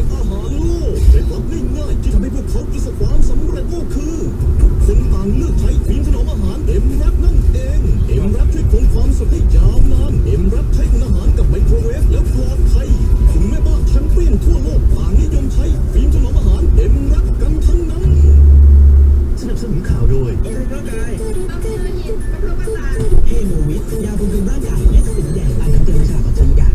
งอาหารโลกเคล็ดลับง่ายๆที่ทำให้พวกเขาประสบความสำเร็จก็คือทุกคนต่างเลือกใช้ฟิล์มถนอมอาหารเอ็มแรปนั่นเองเอ็มแรปช่วยคงความสดให้ยาวนานเอ็มแรปใช้อุ่นอาหารกับไมโครเวฟแล้วปลอดภัยถึงแม่บ้านแชมเปี้ยนทั่วโลกต่างนิยมใช้ฟิล์มถนอมอาหารเอ็มแรปกันทั้งนั้นสนับสนุนข่าวโดย บำรุงร่างกายเฮโมวิทยาบำรุงร่างกายและสิวแดงอ่านคำเตือนฉลากก่อนใช้ยา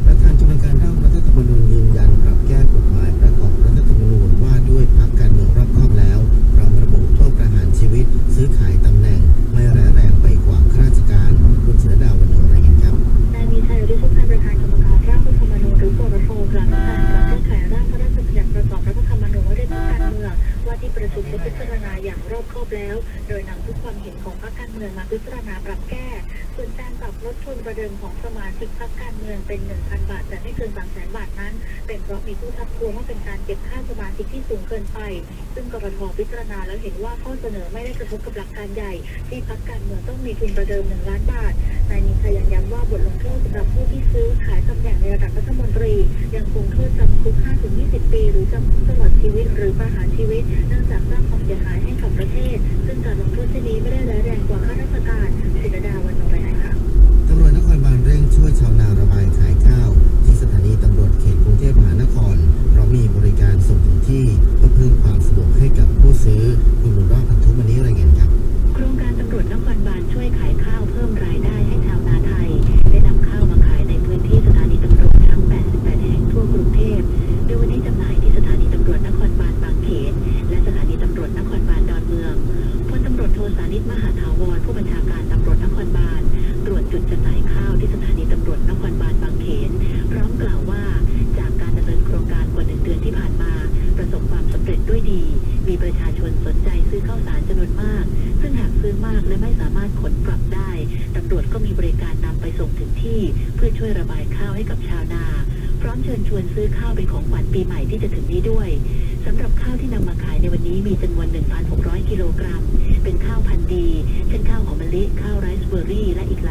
ประธานกรรมการร่างรัฐธรรมนูญยืนยันปรับแก้กฎหมายประกอบรัฐธรรมนูญว่าด้วยพรรคการเมืองรอบคอบแล้วพร้อมระบุโทษประหารชีวิตซื้อขายตำแหน่งไม่ร้ายแรงไปกว่าข้าราชการคุณเสือดาววรรณรายงานครับนายมีชัยฤทธิ์สุขประธานกรรมการร่างรัฐธรรมนูญหรือกรทกล่าวว่าการปรับแก้ไขร่างพระราชบัญญัติประกอบรัฐธรรมนูญว่าด้วยพรรคการเมืองว่าที่ประชุมได้พิจารณาอย่างรอบคอบแล้วโดยนำทุกความเห็นของพรรคการเมืองมาพิจารณาปรับแก้ส่วนการปรับลดทุนประเดิมของสมาชิกพรรคการเมืองเป็น 1,000 บาทแต่ไม่เกิน 300,000 บาทนั้นเป็นเพราะมีผู้ทักท้วงว่าเป็นการเก็บค่าสมาชิกที่สูงเกินไปซึ่งกรทพิจารณาแล้วเห็นว่าข้อเสนอไม่ได้กระทบกับหลักการใหญ่ที่พรรคการเมืองต้องมีทุนประเดิม1 ล้านบาทนายนิชัยยังย้ำว่าบทลงโทษสำหรับผู้ที่ซื้อขายตำแหน่งในระดับรัฐมนตรียังคงโทษจำคุก 5-20 ปีหรือจำคุกตลอดชีวิตหรือประหารชีวิตเนื่องจากสร้างความเสียหายให้กับประเทศซึ่งการลงโทษเช่นนี้ไม่ได้ร้ายแรงกว่าข้าราชการศิรดาวรรณรายงานค่ะตำรวจนครบาลเร่งช่วยชาวนาระบายขายข้าวที่สถานีตำรวจเขตกรุงเทพมหานครเพราะมีบริการส่งถึงที่เพื่อเพิ่มความสะดวกให้กับผู้ซื้อคุณบุญรอดพันธุมณีรายงานครับโครงการตำรวจนครบาลช่วยขายข้าวเพิ่มรายได้ให้ชาวนาไทยได้นำข้าวมาขายในพื้นที่สถานีตำรวจทั้ง 88 แห่งทั่วกรุงเทพโดยวันนี้จำหน่ายที่สถานีตำรวจนครบาลบางเขนและสถานีตำรวจนครบาลดอนเมืองพลตำรวจโทสานิตมหาถาวรผู้บัญชาการตำรวจนครบาลตรวจจุดจำหน่ายข้าวที่สถานีตำรวจนครบาลบางเขนพร้อมกล่าวว่าจากการดำเนินโครงการกว่า1 เดือนที่ผ่านมาประสบความสำเร็จด้วยดีมีประชาชนสนใจซื้อข้าวสารจำนวนมากซึ่งหากซื้อมากและไม่สามารถขนกลับได้ตำรวจก็มีบริการนำไปส่งถึงที่เพื่อช่วยระบายข้าวให้กับชาวนาพร้อมเชิญชวนซื้อข้าวเป็นของขวัญปีใหม่ที่จะถึงนี้ด้วยสำหรับข้าวที่นำมาขายในวันนี้มีจำนวน 1,600 กิโลกรัมเป็นข้าวพันธุ์ดีเช่นข้าวหอมมะลิข้าวไรซ์เบอร์รี่และอีกหลาย